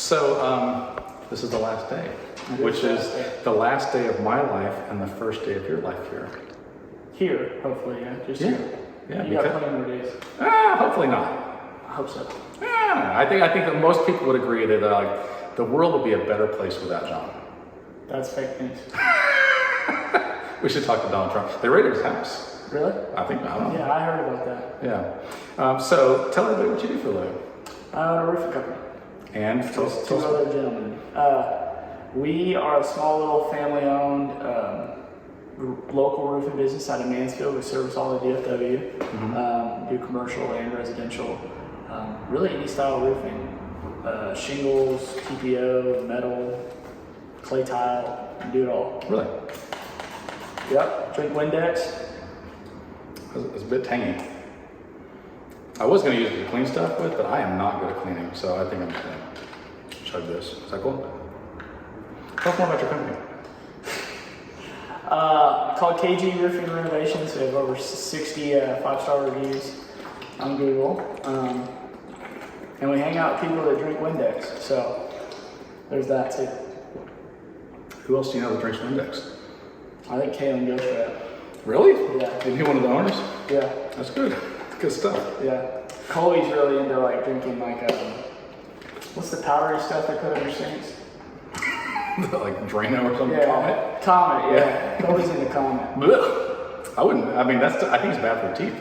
So this is the last day, which is the last day of my life and the first day of your life here. Here, hopefully, yeah. Just here. Yeah, you got plenty more days. Hopefully not. I hope so. I think that most people would agree that the world would be a better place without John. That's fake news. We should talk to Donald Trump. They raided his house. Really? I don't know. Yeah, I heard about that. Yeah. So tell everybody what you do for a living. I own a roofing company. And two other gentlemen. We are a small little family-owned local roofing business out of Mansfield. We service all the DFW. Do commercial and residential. Really any style roofing. Shingles, TPO, metal, clay tile. Do it all. Really? Yep. Drink Windex. It's a bit tangy. I was going to use it to clean stuff with, but I am not good at cleaning, so I think I'm just going to chug this. Is that cool? Tell us more about your company. Called KG Roofing Renovations. We have over 60 5-star reviews on Google. And we hang out with people that drink Windex, so there's that too. Who else do you know that drinks Windex? I think Kalen Ghostrat. Really? Yeah. Is he one of the owners? Yeah. That's good. Good stuff. Yeah. Coley's really into like drinking like what's the powdery stuff they put on your sinks? Like Drano or something? Yeah. Comet, yeah. Coley's into Comet. I wouldn't. I mean, I think it's bad for the teeth.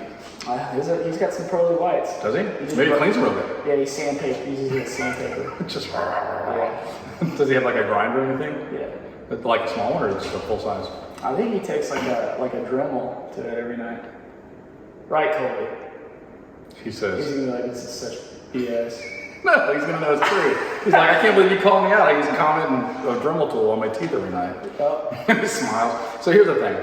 He's got some pearly whites. Does he? Maybe he cleans them real good. Yeah, he sandpaper. Uses it as sandpaper. Just. Yeah. Does he have like a grinder or anything? Yeah. Like a small one or just a full size? I think he takes like a Dremel to it every night. Right, Coley? He says. He's gonna be like, this is such BS. No, he's gonna know it's true. He's like, I can't believe you called me out. I use a Comet and a Dremel tool on my teeth every night. Oh. And he smiles. So here's the thing.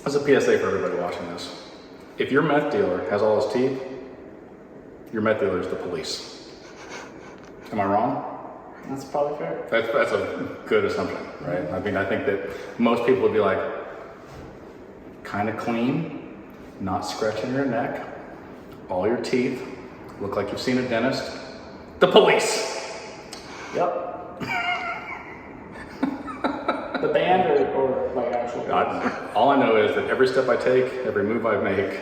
As a PSA for everybody watching this. If your meth dealer has all his teeth, your meth dealer is the police. Am I wrong? That's probably fair. That's a good assumption, right? I mean, I think that most people would be like, kind of clean, not scratching your neck, all your teeth, look like you've seen a dentist. The police! Yep. The band or like actual All I know is that every step I take, every move I make,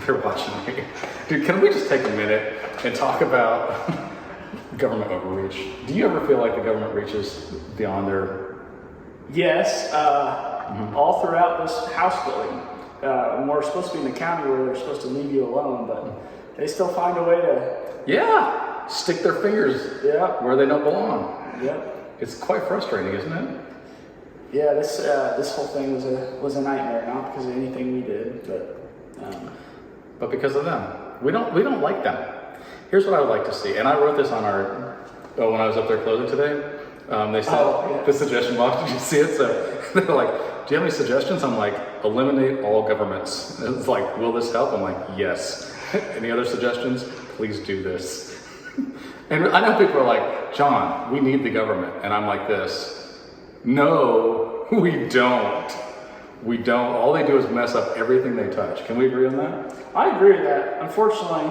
they're watching me. Dude, can we just take a minute and talk about government overreach? Do you ever feel like the government reaches beyond their... Yes, all throughout this house building. We're supposed to be in the county where they're supposed to leave you alone, but they still find a way to... Yeah, stick their fingers where they don't belong. Yep. It's quite frustrating, isn't it? Yeah, this whole thing was a nightmare, not because of anything we did, but because of them. We don't like them. Here's what I would like to see, and I wrote this on when I was up there closing today. They said the suggestion box. Did you see it? So they're like, "Do you have any suggestions?" I'm like, "Eliminate all governments." And it's like, "Will this help?" I'm like, "Yes." Any other suggestions? Please do this. And I know people are like, "John, we need the government," and I'm like this. No, we don't. We don't. All they do is mess up everything they touch. Can we agree on that? I agree with that. Unfortunately,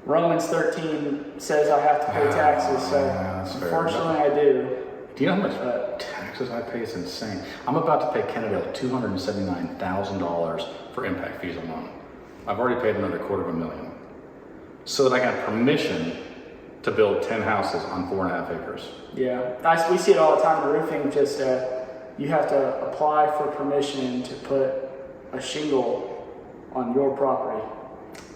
Romans 13 says I have to pay taxes, so unfortunately I do. Do you know how much taxes I pay? It's insane. I'm about to pay Kennedale $279,000 for impact fees alone. I've already paid another $250,000. So that I got permission to build 10 houses on 4.5 acres. Yeah, we see it all the time in roofing, just you have to apply for permission to put a shingle on your property,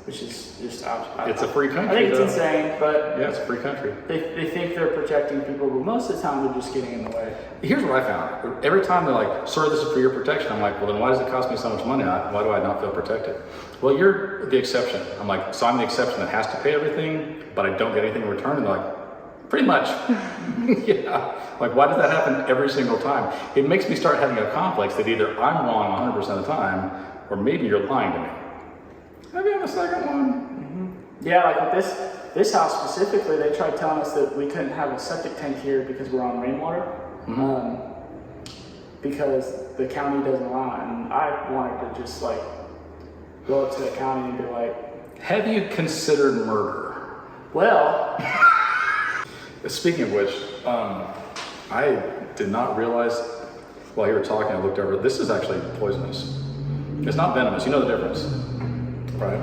which is just it's a free country. I think it's insane, but yeah, it's a free country. They think they're protecting people, but most of the time they're just getting in the way. Here's what I found. Every time they're like, "Sir, this is for your protection," I'm like, "Well, then why does it cost me so much money? Why do I not feel protected?" "Well, you're the exception." I'm like, "So I'm the exception that has to pay everything, but I don't get anything in return?" And they're like, "Pretty much." Yeah. Like, why does that happen every single time? It makes me start having a complex that either I'm wrong 100% of the time, or maybe you're lying to me. Have you had a second one? Yeah, like with this house specifically, they tried telling us that we couldn't have a septic tank here because we're on rainwater, because the county doesn't allow it. And I wanted to just like go up to the county and be like, "Have you considered murder?" Well, Speaking of which, I did not realize while you were talking, I looked over, this is actually poisonous. It's not venomous, you know the difference, right?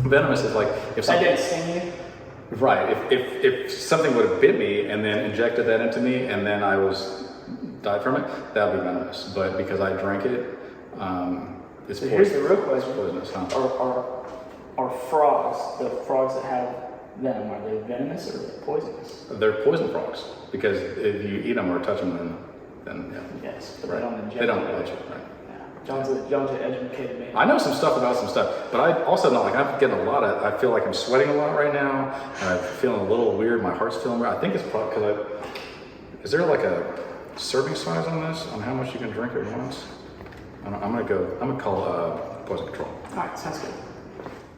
Venomous is like if that something, didn't sting you? right, if something would have bit me and then injected that into me and then I died from it, that would be venomous. But because I drank it, it's So here's the real question. poisonous, huh? Are frogs, the frogs that have venom, are they venomous or are they poisonous? They're poison frogs because if you eat them or touch them, then yeah. Yes, but Right. they don't inject. They don't them. bite you, right? Yeah. John's an educated man. I know some stuff about some stuff, but I also know, like, I'm getting I feel like I'm sweating a lot right now, and I'm feeling a little weird, my heart's feeling weird. I think it's probably because is there like a serving size on this, on how much you can drink at once? I'm gonna call poison control. All right, sounds good.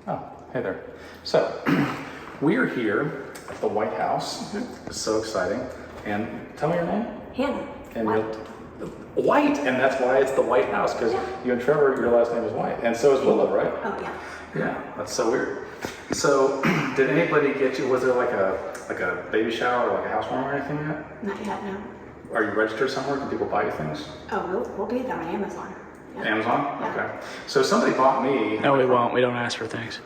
Oh, hey there. So, we're here at the White House. It's so exciting. And tell me your name. Hannah. And White. White, and that's why it's the White House, because you and Trevor, your last name is White, and so is Willow, right? Oh yeah. Yeah, that's so weird. So, did anybody get you? Was there like a baby shower or like a housewarming or anything yet? Not yet, no. Are you registered somewhere? Can people buy you things? Oh, we'll be there on Amazon. Yeah. Amazon? Yeah. Okay. So somebody bought me. No, we won't. We don't ask for things.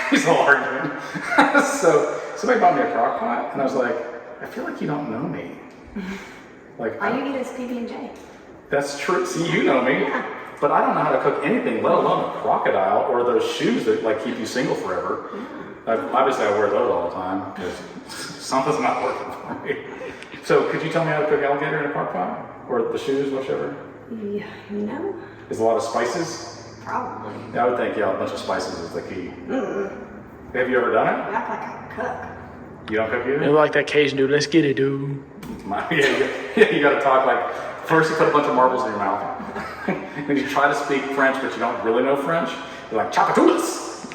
He's all arguing. So somebody bought me a crock pot, and I was like, I feel like you don't know me. Like, All you need is PB&J. that's true. See, you know me, Yeah. but I don't know how to cook anything, let alone a crocodile or those shoes that like keep you single forever. Obviously, I wear those all the time because something's not working for me. So, could you tell me how to cook alligator in a crock pot or the shoes, whichever? Yeah, you know, Is a lot of spices? probably. I would think, yeah, a bunch of spices is the key. Have you ever done it? You act like I cook. You don't cook You either? like that Cajun dude? Let's get it, dude. Yeah, you gotta talk like, first you put a bunch of marbles in your mouth. Then you try to speak French, but you don't really know French. You're like, chapatoulas!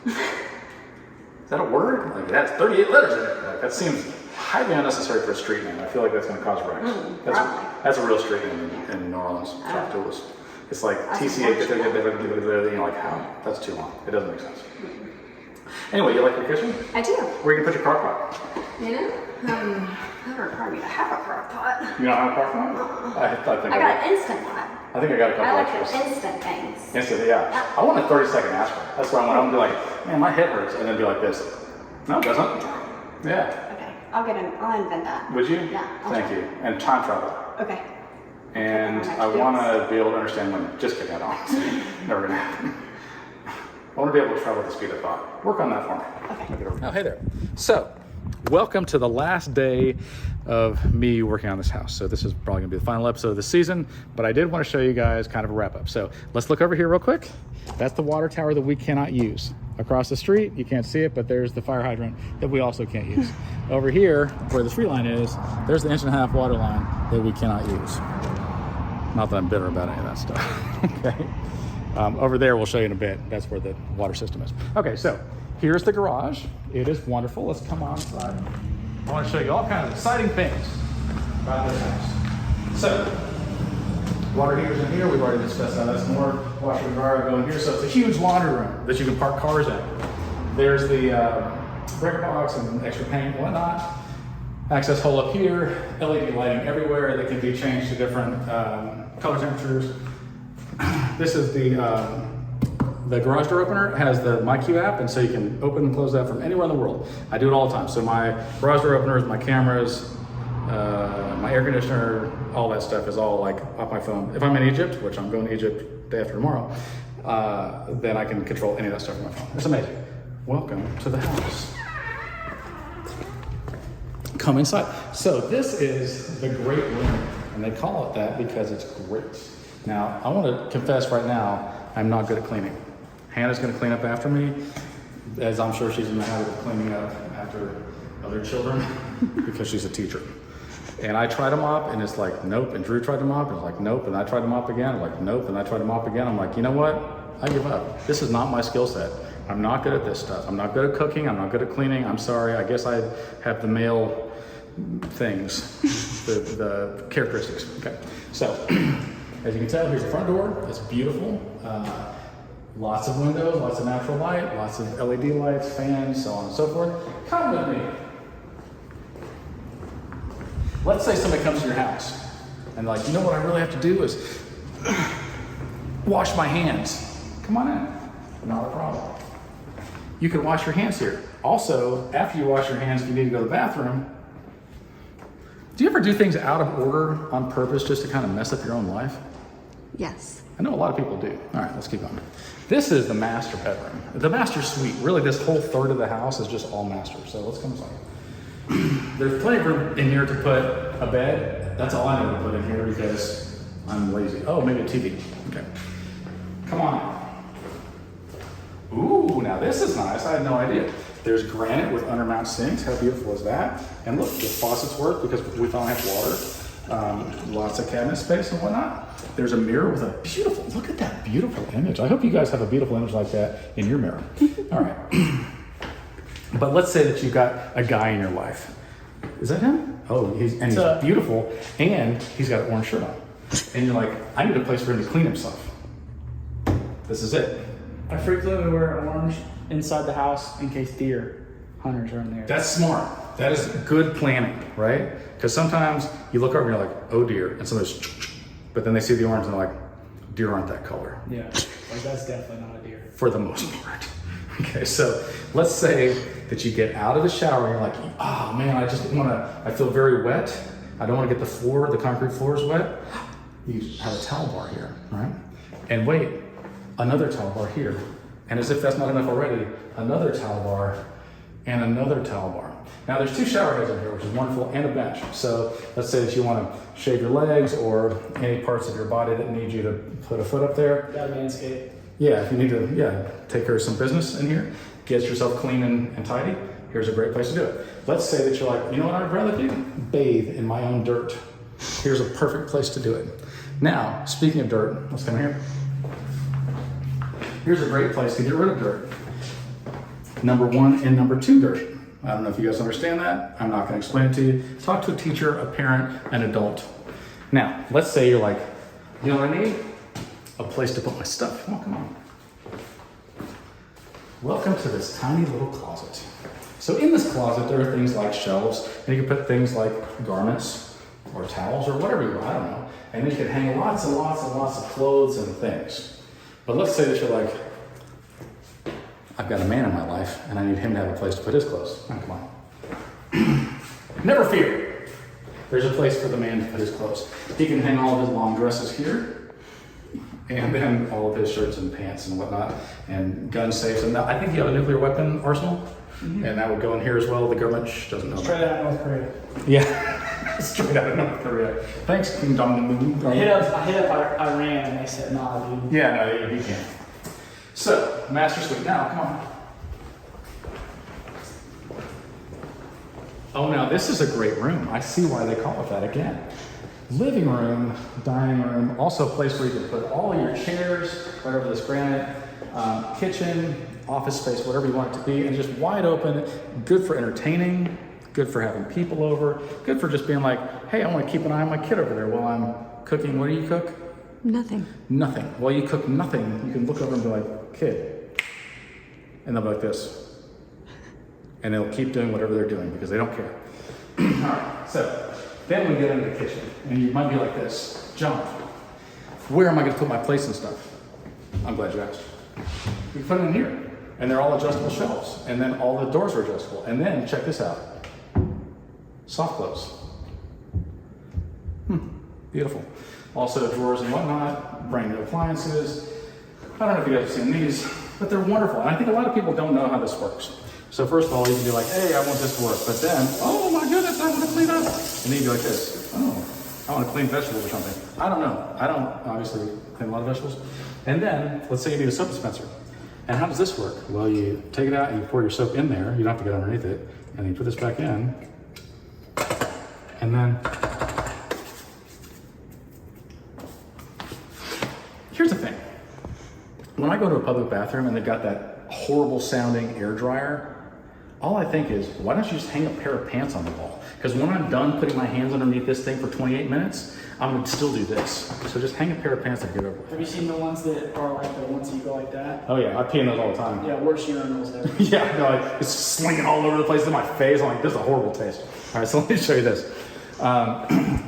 Is that a word? Like, that's 38 letters in it. Like, that seems highly unnecessary for a street name. I feel like that's gonna cause wrecks. Probably. That's a real street name in New Orleans, chapatoulas. It's like That's TCH, you know, like, how? That's too long. It doesn't make sense. Anyway, you like your kitchen? I do. Where you can put your crock pot? You know, that would require me to have a crock pot. You don't have a crock pot? I think I got an instant pot. I think I got a couple I like extras. the instant things. Instantly, yeah. I want a 30-second aspirin. That's what I want. I'm gonna be like, man, my head hurts, and then be like this. No, it doesn't. Yeah. Okay, I'll invent that. Would you? Yeah. I'll Thank try. you. And time travel. Okay. And I want to be able to understand when. Just kidding, I don't. Never gonna happen. I want to be able to travel at the speed of thought. Work on that for me. Okay. Oh, hey there. So, welcome to the last day of me working on this house. So this is probably gonna be the final episode of the season, but I did want to show you guys kind of a wrap up. So let's look over here real quick. That's the water tower that we cannot use. Across the street, you can't see it, but there's the fire hydrant that we also can't use. Over here, where the tree line is, there's the 1.5 inch water line that we cannot use. Not that I'm bitter about any of that stuff, okay? Over there, we'll show you in a bit. That's where the water system is. Okay, so here's the garage. It is wonderful. Let's come on inside. I want to show you all kinds of exciting things about this house. So, water heaters in here. We've already discussed that. That's more. Washer and dryer go in here. So it's a huge laundry room that you can park cars in. There's the breaker box and extra paint and whatnot. Access hole up here. LED lighting everywhere that can be changed to different color temperatures. This is the garage door opener. It has the MyQ app, and so you can open and close that from anywhere in the world. I do it all the time. So my garage door openers, my cameras, my air conditioner, all that stuff is all like off my phone. If I'm in Egypt, which I'm going to Egypt day after tomorrow, then I can control any of that stuff from my phone. It's amazing. Welcome to the house. Come inside. So this is the great room, and they call it that because it's great. Now, I want to confess right now, I'm not good at cleaning. Hannah's going to clean up after me, as I'm sure she's in the habit of cleaning up after other children because she's a teacher. And I tried to mop, and it's like, nope. And Drew tried to mop, and it's like, nope. And I tried to mop again, like, nope. And I tried to mop again. I'm like, you know what? I give up. This is not my skill set. I'm not good at this stuff. I'm not good at cooking. I'm not good at cleaning. I'm sorry. I guess I have the male things, the characteristics. Okay. So, as you can tell, here's the front door. It's beautiful. Lots of windows, lots of natural light, lots of LED lights, fans, so on and so forth. Come with me. Let's say somebody comes to your house and like, you know what I really have to do is wash my hands. Come on in, not a problem. You can wash your hands here. Also, after you wash your hands, if you need to go to the bathroom, do you ever do things out of order on purpose just to kind of mess up your own life? Yes. I know a lot of people do. All right, let's keep going. This is the master bedroom. The master suite. Really, this whole third of the house is just all master. So let's come inside. There's plenty of room in here to put a bed. That's all I know to put in here because I'm lazy. Oh, maybe a TV. Okay. Come on. Ooh, now this is nice. I had no idea. There's granite with undermount sinks. How beautiful is that? And look, the faucets work because we finally have water. Lots of cabinet space and whatnot. There's a mirror with a beautiful, look at that beautiful image. I hope you guys have a beautiful image like that in your mirror. All right. But let's say that you've got a guy in your life. Is that him? Oh, he's beautiful and he's got an orange shirt on. And you're like, I need a place for him to clean himself. This is it. I frequently wear orange inside the house in case deer hunters are in there. That's smart. That is good planning, right? Because sometimes you look over and you're like, oh dear, and somebody's, but then they see the orange and they're like, deer aren't that color. Yeah, like that's definitely not a deer. For the most part. Okay, so let's say that you get out of the shower and you're like, oh man, I feel very wet. I don't want to get the concrete floor is wet. You have a towel bar here, right? And wait, another towel bar here. And as if that's not enough already, another towel bar and another towel bar. Now there's 2 shower heads in here, which is wonderful, and a bench. So let's say that you want to shave your legs or any parts of your body that need you to put a foot up there. Got a manscape. Yeah, if you need to, take care of some business in here, get yourself clean and tidy, here's a great place to do it. Let's say that you're like, you know what I'd rather do? Bathe in my own dirt. Here's a perfect place to do it. Now, speaking of dirt, let's come here. Here's a great place to get rid of dirt. Number 1 and number 2 dirt. I don't know if you guys understand that. I'm not going to explain it to you. Talk to a teacher, a parent, an adult. Now, let's say you're like, you know what I need? A place to put my stuff. Oh, come on. Welcome to this tiny little closet. So in this closet, there are things like shelves, and you can put things like garments or towels or whatever you want, I don't know. And you can hang lots and lots and lots of clothes and things. But let's say that you're like, I've got a man in my life, and I need him to have a place to put his clothes. Oh, come on. Never fear. There's a place for the man to put his clothes. He can hang all of his long dresses here, and then all of his shirts and pants and whatnot, and gun safes. And I think you have a nuclear weapon arsenal, and that would go in here as well. The government doesn't know. Straight out of North Korea. Yeah, straight out of North Korea. Thanks, Kim Jong-un. I hit up Iran, and they said, nah, dude. Yeah, no, you can't. So, master suite. Now, come on. Oh, now this is a great room. I see why they call it that again. Living room, dining room, also a place where you can put all your chairs right over this granite, kitchen, office space, whatever you want it to be, and just wide open, good for entertaining, good for having people over, good for just being like, hey, I want to keep an eye on my kid over there while I'm cooking. What do you cook? Nothing. Nothing. While you cook nothing, you can look over and be like, kid. And they'll be like this. And they'll keep doing whatever they're doing because they don't care. All right, so then we get into the kitchen. And you might be like this, John, where am I going to put my plates and stuff? I'm glad you asked. You put them in here. And they're all adjustable shelves. And then all the doors are adjustable. And then, check this out. Soft close. Beautiful. Also drawers and whatnot, brand new appliances. I don't know if you guys have seen these, but they're wonderful. And I think a lot of people don't know how this works. So first of all, you can be like, hey, I want this to work. But then, oh my goodness, I want to clean up. And then you go like this, oh, I want to clean vegetables or something. I don't know. I don't obviously clean a lot of vegetables. And then, let's say you need a soap dispenser. And how does this work? Well, you take it out and you pour your soap in there. You don't have to get underneath it. And then you put this back in. And then, here's the thing. When I go to a public bathroom and they've got that horrible sounding air dryer, all I think is, why don't you just hang a pair of pants on the wall? Because when I'm done putting my hands underneath this thing for 28 minutes, I'm gonna still do this. So just hang a pair of pants and get over with. Have you seen the ones that are like the ones that you go like that? Oh yeah, I pee in those all the time. Yeah, worse urinals there. Yeah, no, it's slinging all over the place in my face. I'm like, this is a horrible taste. All right, so let me show you this.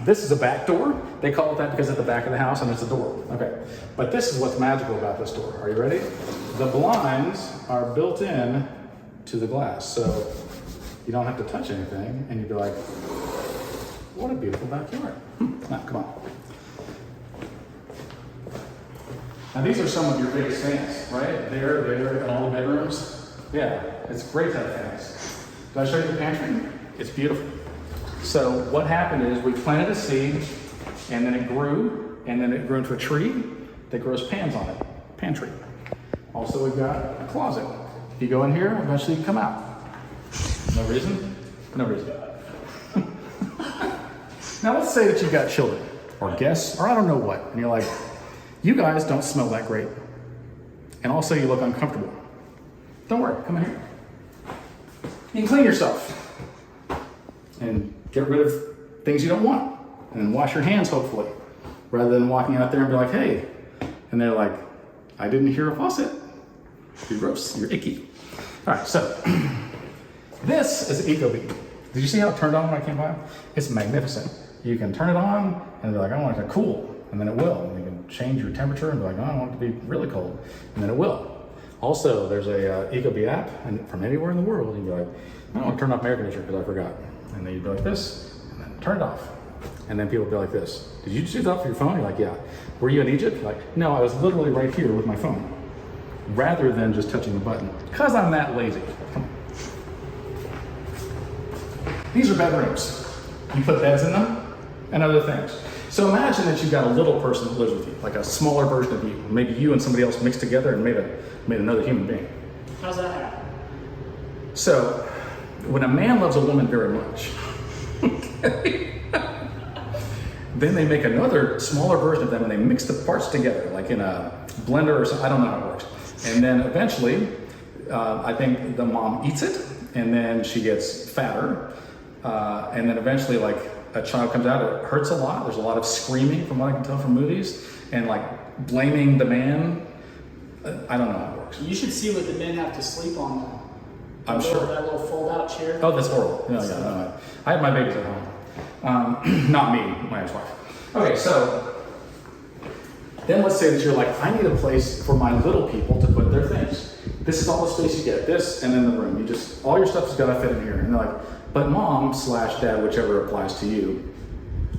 This is a back door. They call it that because at the back of the house and it's a door. Okay, but this is what's magical about this door. Are you ready? The blinds are built in to the glass, so you don't have to touch anything, and you'd be like, what a beautiful backyard. Now, come on. Now these are some of your biggest fans, right? There, and all the bedrooms. Yeah, it's great to have fans. Did I show you the pantry? It's beautiful. So what happened is we planted a seed, and then it grew into a tree that grows pans on it. Pantry. Also, we've got a closet. If you go in here, eventually you come out. No reason? No reason. Now let's say that you've got children, or guests, or I don't know what, and you're like, you guys don't smell that great. And also you look uncomfortable. Don't worry, come in here. You can clean yourself. And get rid of things you don't want. And then wash your hands, hopefully. Rather than walking out there and be like, hey. And they're like, I didn't hear a faucet. You're gross, you're icky. All right, so this is Ecobee. Did you see how it turned on when I came by? It's magnificent. You can turn it on and be like, I want it to cool, and then it will. And you can change your temperature and be like, oh, I want it to be really cold, and then it will. Also, there's a Ecobee app, and from anywhere in the world, you'd be like, I don't want to turn off my air conditioner because I forgot. And then you'd be like this, and then turn it off. And then people would be like this. Did you just do that off your phone? You're like, yeah. Were you in Egypt? You're like, no, I was literally right here with my phone. Rather than just touching the button. Because I'm that lazy. Come on. These are bedrooms. You put beds in them and other things. So imagine that you've got a little person that lives with you, like a smaller version of you. Maybe you and somebody else mixed together and made another human being. How's that happen? So when a man loves a woman very much, then they make another smaller version of them and they mix the parts together, like in a blender or something. I don't know how it works. And then eventually, I think the mom eats it, and then she gets fatter. And then eventually, like, a child comes out, it hurts a lot. There's a lot of screaming from what I can tell from movies, and like blaming the man. I don't know how it works. You should see what the men have to sleep on now. I'm sure. That little fold-out chair. Oh, that's horrible. No. I have my babies at home. Not me, my ex-wife. Okay, so then let's say that you're like, I need a place for my little people to put their things. This is all the space you get. This and then the room. You just, all your stuff has got to fit in here. And they're like, but mom/dad, whichever applies to you,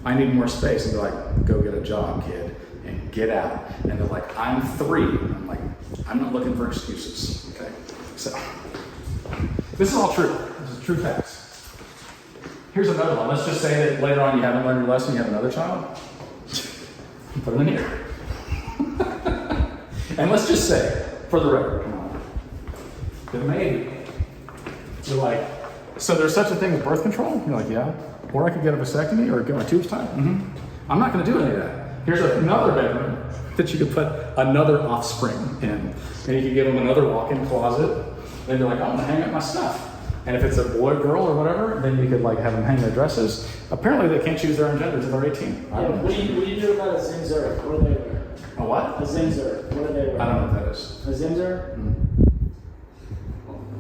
I need more space. And they're like, go get a job, kid, and get out. And they're like, I'm 3. I'm like, I'm not looking for excuses. Okay, so this is all true. This is true facts. Here's another one. Let's just say that later on you haven't learned your lesson, you have another child. Put them in here. And let's just say, for the record, come on, that maybe you're like, so there's such a thing as birth control? You're like, yeah. Or I could get a vasectomy or get my tubes tied. Mm-hmm. I'm not going to do any of that. Here's another bedroom that you could put another offspring in. And you could give them another walk-in closet. Then you're like, I'm going to hang up my stuff. And if it's a boy, girl, or whatever, then you could like have them hang their dresses. Apparently they can't choose their own gender until they're 18. Yeah, what do you do about a Zinzer? What do they wear? A what? A Zinzer. What do they wear? I don't know what that is. A Zinzer? Mm.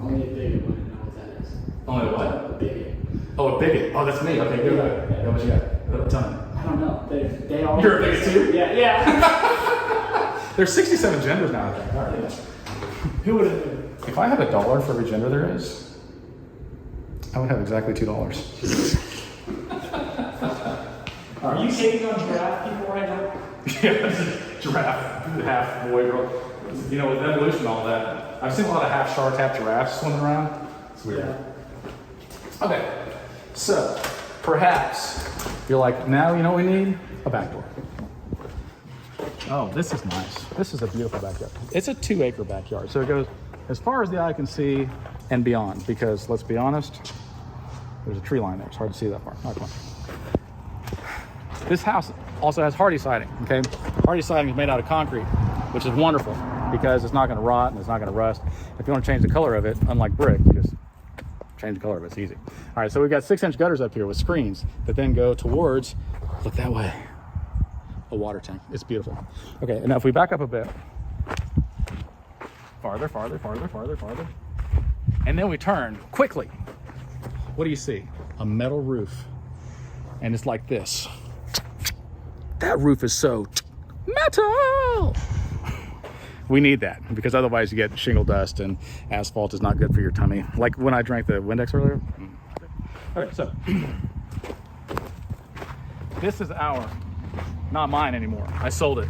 Only a bigot wouldn't know what that is. Only what? A bigot. Oh, a bigot. Oh, that's me. Okay, good. Yeah, what you got? Tell me. I don't know. They all. You're a bigot too? Yeah. There's 67 genders now, I think. All right, yeah. Who would have known? If I had $1 for every gender there is, I would have exactly $2. Are you hating on giraffe people right now? Yeah, giraffe, half boy, girl. You know, with evolution and all that, I've seen a lot of half sharks, half giraffes swimming around. It's weird. Yeah. Okay, so perhaps you're like, now you know what we need? A back door. Oh, this is nice. This is a beautiful backyard. It's a 2-acre backyard, so it goes as far as the eye can see and beyond, because let's be honest, there's a tree line there. It's hard to see that far. All right, come on. This house also has hardy siding, okay? Hardy siding is made out of concrete, which is wonderful because it's not gonna rot and it's not gonna rust. If you wanna change the color of it, unlike brick, you just change the color, but it's easy. All right, so we've got 6-inch gutters up here with screens that then go towards, look that way, a water tank. It's beautiful. Okay, and now if we back up a bit, farther, and then we turn quickly. What do you see? A metal roof, and it's like this. That roof is so metal. We need that because otherwise you get shingle dust, and asphalt is not good for your tummy. Like when I drank the Windex earlier. Okay, so this is ours, not mine anymore. I sold it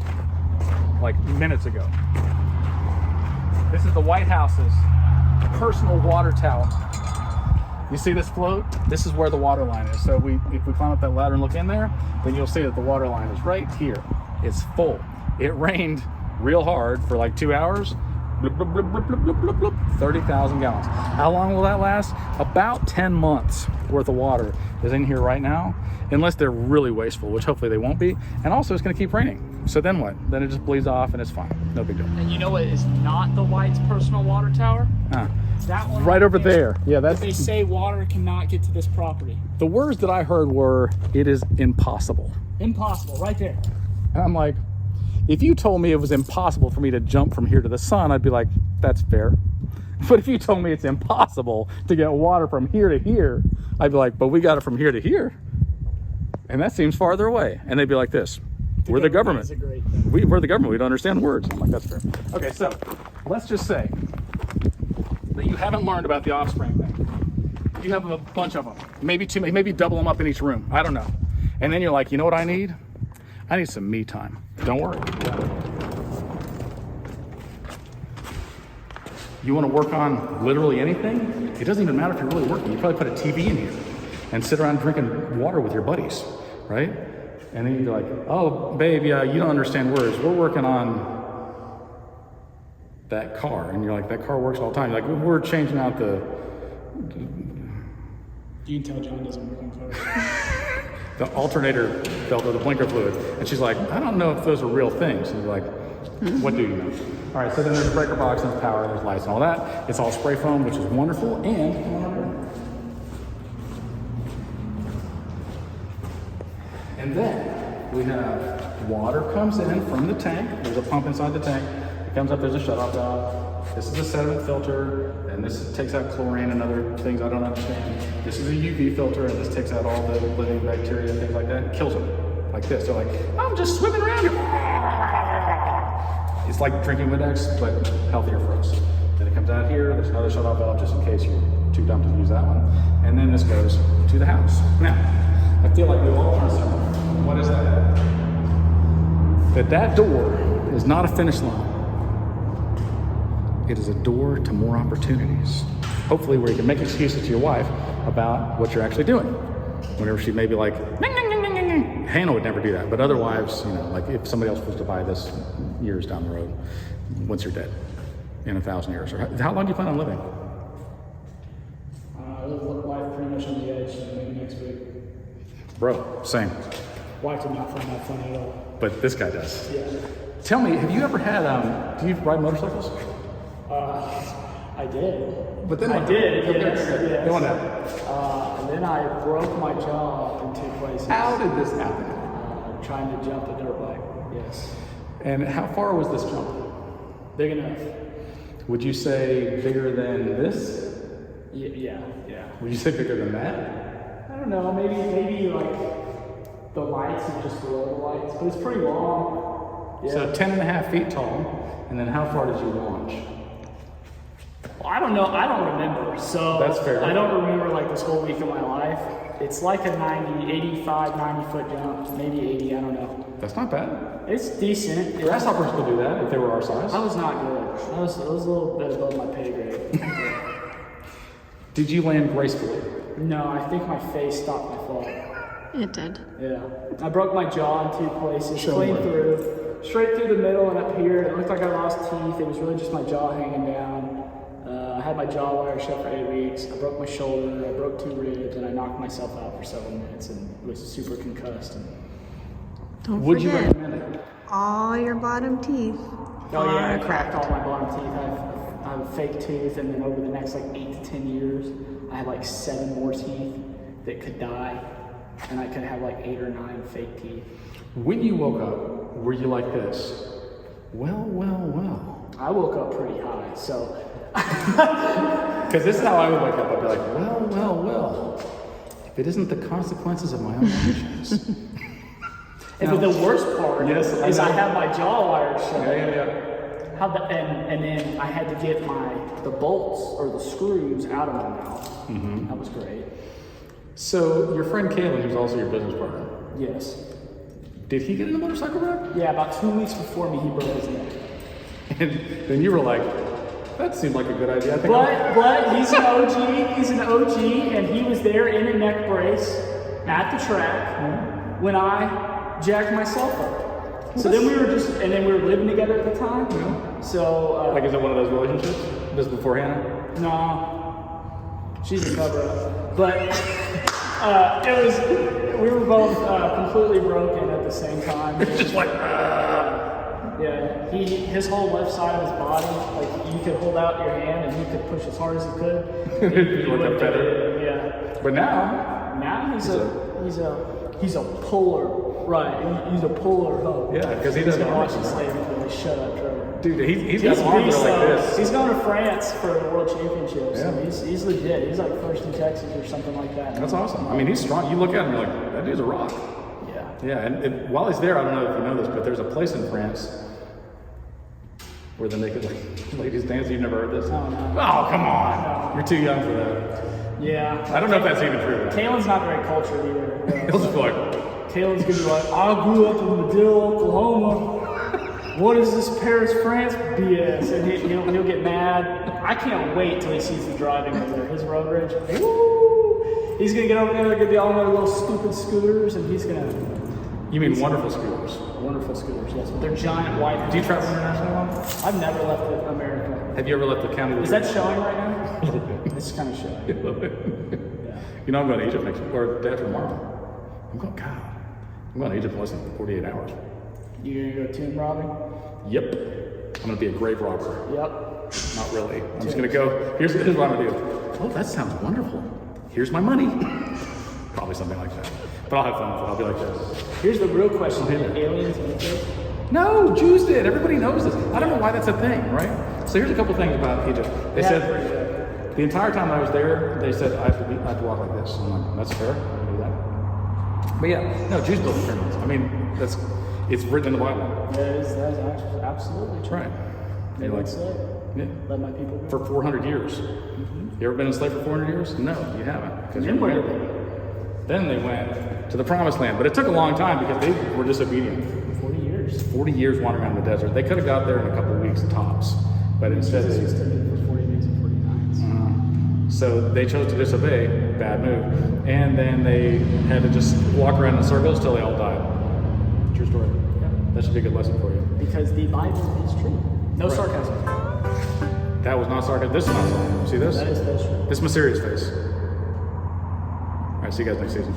like minutes ago. This is the White House's personal water tower. You see this float? This is where the water line is. So if we climb up that ladder and look in there, then you'll see that the water line is right here. It's full. It rained real hard for like 2 hours. 30,000 gallons. How long will that last? About 10 months worth of water is in here right now, unless they're really wasteful, which hopefully they won't be. And also it's gonna keep raining. So then what? Then it just bleeds off and it's fine. No big deal. And you know what is not the White's personal water tower? That one right over there. Yeah, that's. They say water cannot get to this property. The words that I heard were, it is impossible. Impossible, right there. And I'm like, if you told me it was impossible for me to jump from here to the sun, I'd be like, that's fair. But if you told me it's impossible to get water from here to here, I'd be like, but we got it from here to here. And that seems farther away. And they'd be like this, we're the government. We're the government, we don't understand words. I'm like, that's fair. Okay, so let's just say that you haven't learned about the offspring thing. You have a bunch of them, maybe two, maybe double them up in each room. I don't know. And then you're like, you know what I need? I need some me time. Don't worry. You want to work on literally anything? It doesn't even matter if you're really working. You probably put a TV in here and sit around drinking water with your buddies, right? And then you're like, oh, babe, yeah, you don't understand words. We're working on that car. And you're like, that car works all the time. You're like, we're changing out the... You can tell John doesn't work on cars. The alternator belt or the blinker fluid. And she's like, I don't know if those are real things. And you're like, what do you know? All right, so then there's a breaker box, and there's power, there's lights and all that. It's all spray foam, which is wonderful. And then we have water comes in from the tank. There's a pump inside the tank. It comes up, there's a shutoff valve. This is a sediment filter, and this takes out chlorine and other things I don't understand. This is a UV filter, and this takes out all the living bacteria and things like that, and kills them. Like this. They're like, I'm just swimming around here. It's like drinking Windex, but healthier for us. Then it comes out here, there's another shutoff valve just in case you're too dumb to use that one. And then this goes to the house. Now, I feel like we all want to know, what is that? That door is not a finish line. It is a door to more opportunities. Hopefully where you can make excuses to your wife about what you're actually doing. Whenever she may be like, ning, ning, ning, ning, ning. Hannah would never do that, but other wives, you know, like if somebody else was to buy this years down the road, once you're dead, in 1,000 years. Or how long do you plan on living? I live life pretty much on the edge, so maybe next week. Bro, same. Wife did not find that funny at all. But this guy does. Yeah. Tell me, have you ever had, do you ride motorcycles? I did. But then I did, yes. Go on now. And then I broke my jaw in 2 places. How did this happen? Trying to jump a dirt bike, yes. And how far was this jump? Big enough. Would you say bigger than this? Yeah. Would you say bigger than that? I don't know, maybe like the lights are just below the lights, but it's pretty long. Yeah. So 10.5 feet tall, and then how far did you launch? Well, I don't know, I don't remember, so that's fair. I don't remember like this whole week of my life. It's like a 85, 90 foot jump, maybe 80, I don't know. That's not bad. It's decent. Grasshoppers could do that if they were our size. I was not good. I was a little bit above my pay grade. Did you land gracefully? No, I think my face stopped my fall. It did. Yeah. I broke my jaw in 2 places, Show clean me. through, straight through the middle and up here. It looked like I lost teeth. It was really just my jaw hanging down. I had my jaw wire shut for 8 weeks. I broke my shoulder, I broke 2 ribs, and I knocked myself out for several minutes and was super concussed. Don't Would you forget, recommend it? all your bottom teeth. Oh yeah, I are cracked all my bottom teeth. I have a fake tooth, and then over the next like 8 to 10 years, I I had like 7 more teeth that could die, and I could have like 8 or 9 fake teeth. When you woke up, were you like this? Well. I woke up pretty high, so. Because this is how I would wake up. I'd be like, well. If it isn't the consequences of my own actions. But the worst part is I have my jaw wired shut. Yeah. And then I had to get the bolts or the screws out of my mouth. Mm-hmm. That was great. So your friend Kaylin, who's also your business partner, Yes. did he get in a motorcycle wreck? Yeah, about 2 weeks before me, he broke his neck. And then you were like, that seemed like a good idea. I think But he's an OG. He's an OG, and he was there in a neck brace at the track when I jacked myself up. So then we were living together at the time. So like, is it one of those relationships? Just before Hannah? no, she's a cover up. But we were both completely broken at the same time. It's just like, Yeah, his whole left side of his body, like you could hold out your hand and he could push as hard as he could. He like a would- feather. Yeah. But now He's a puller. Right, he's a puller. Huh? yeah, because he He's doesn't gonna watch watch the slave movie. Shut up, Trevor. Dude, he's got arms beast, that are like this. He's going to France for the World Championships. Yeah. So he's legit. He's like first in Texas or something like that. That's awesome. I mean, he's strong. You look at him, you're like, that dude's a rock. Yeah. Yeah, and while he's there, I don't know if you know this, but there's a place in France where the naked ladies dance. You've never heard this? Oh, no. Oh, come on. You're too young for that. Yeah. I don't know if that's even true. Kaylin's not very cultured either. He'll just be like, Kaylin's gonna be like, I grew up in Medill, Oklahoma. What is this Paris, France BS? And he'll get mad. I can't wait till he sees the driving over there. His road rage. Woo! He's gonna get over there. They're gonna be all their little stupid scooters, and he's gonna. you mean wonderful scooters? Wonderful scooters, yes. But they're giant white. Do you travel internationally a lot? I've never left America. Have you ever left the county? Is that showing right now? a little bit? It's kind of showing. A little bit. Yeah. You know, I'm going to Egypt next week, or day after tomorrow. I'm going to Egypt in less than 48 hours. You gonna go tomb robbing? Yep. I'm going to be a grave robber. Yep. Not really. I'm just going to go, here's what I'm going to do. Oh, that sounds wonderful. Here's my money. Probably something like that. But I'll have fun with it. I'll be like this. Here's the real question: did aliens make it? No, Jews did. Everybody knows this. I don't know why that's a thing, right? So here's a couple things about Egypt. They said the entire time I was there, they said I have to walk like this. I'm like, that's fair. I can do that. But yeah, no, Jews built the pyramids. I mean, it's written in the Bible. That is actually absolutely That's true. right. They You're were like, enslaved. yeah. Let my people go. For 400 years. You ever been enslaved for 400 years? No, you haven't. And then where did they go? Then they went to the promised land. But it took a long time because they were disobedient. 40 years. 40 years wandering around the desert. They could have got there in a couple of weeks tops. But instead Jesus was they... tempted for 40 days and 40 nights. So they chose to disobey, bad move, and then they had to just walk around in circles till they all died. True story. Yep. That should be a good lesson for you. Because the Bible is true. No Right. sarcasm. That was not sarcasm. This is not sarcasm. See this? That is true. This is my serious face. All right, see you guys next season.